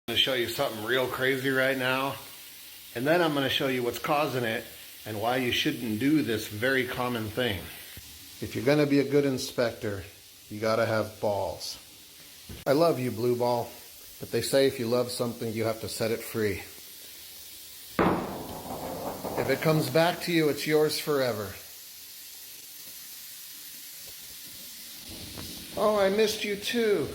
I'm going to show you something real crazy right now, and then I'm going to show you what's causing it and why you shouldn't do this very common thing. If you're going to be a good inspector, you got to have balls. I love you, Blue Ball, but they say if you love something, you have to set it free. If it comes back to you, it's yours forever. Oh, I missed you too.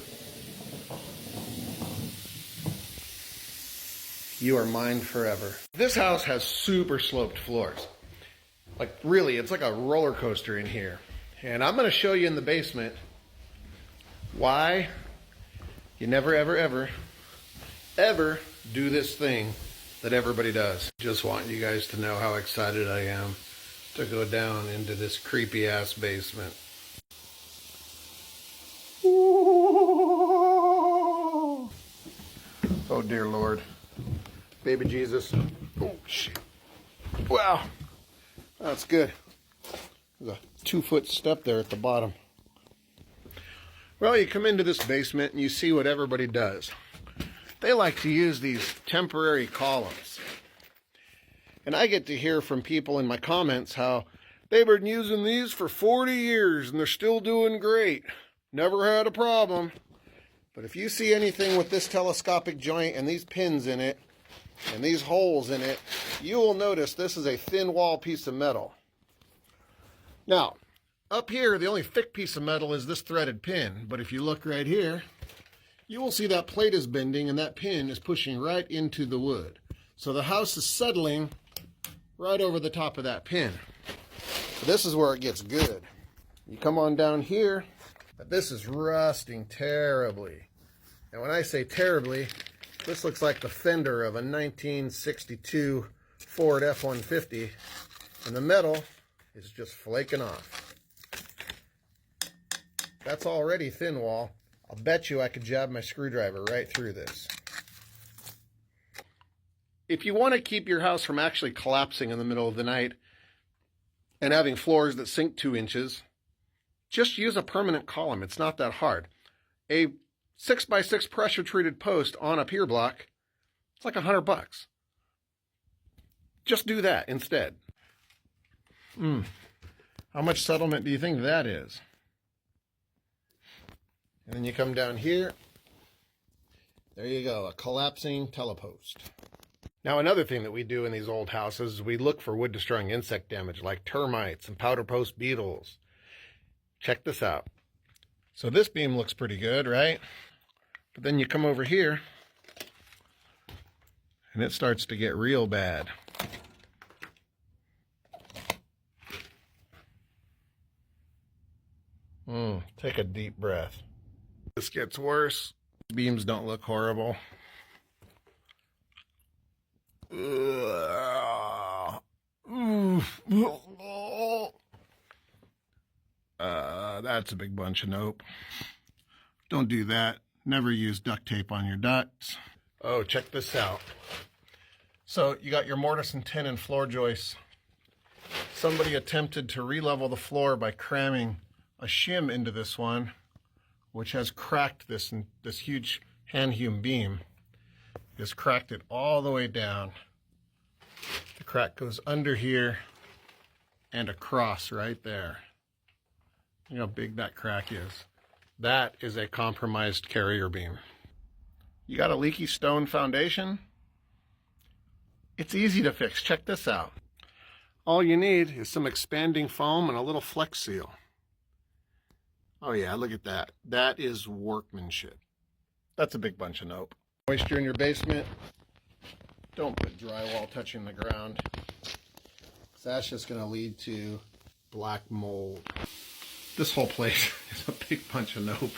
You are mine forever. This house has super sloped floors. Like really, it's like a roller coaster in here. And I'm gonna show you in the basement why you never, ever, ever, ever do this thing that everybody does. Just want you guys to know how excited I am to go down into this creepy ass basement. Oh dear Lord. Baby Jesus. Oh shit. Wow. That's good. There's a 2-foot step there at the bottom. Well, you come into this basement and you see what everybody does. They like to use these temporary columns. And I get to hear from people in my comments how they've been using these for 40 years and they're still doing great. Never had a problem. But if you see anything with this telescopic joint and these pins in it, and these holes in it, you will notice this is a thin wall piece of metal. Now, up here, the only thick piece of metal is this threaded pin. But if you look right here, you will see that plate is bending and that pin is pushing right into the wood. So the house is settling right over the top of that pin. So this is where it gets good. You come on down here, but this is rusting terribly. And when I say terribly, this looks like the fender of a 1962 Ford F-150, and the metal is just flaking off. That's already thin wall. I'll bet you I could jab my screwdriver right through this. If you want to keep your house from actually collapsing in the middle of the night and having floors that sink 2 inches, just use a permanent column. It's not that hard. A 6x6 pressure treated post on a pier block, it's like $100. Just do that instead. How much settlement do you think that is? And then you come down here. There you go, a collapsing telepost. Now another thing that we do in these old houses is we look for wood destroying insect damage like termites and powder post beetles. Check this out. So this beam looks pretty good, right? But then you come over here and it starts to get real bad. Take a deep breath. This gets worse. Beams don't look horrible. That's a big bunch of nope. Don't do that. Never use duct tape on your ducts. Oh, check this out. So you got your mortise and tenon floor joists. Somebody attempted to re-level the floor by cramming a shim into this one, which has cracked this huge hand-hewn beam. Just cracked it all the way down. The crack goes under here and across right there. You know how big that crack is. That is a compromised carrier beam. You got a leaky stone foundation? It's easy to fix. Check this out. All you need is some expanding foam and a little Flex Seal. Oh yeah, look at that. That is workmanship. That's a big bunch of nope. Moisture in your basement, don't put drywall touching the ground. That's just going to lead to black mold. This whole place is a big bunch of nope.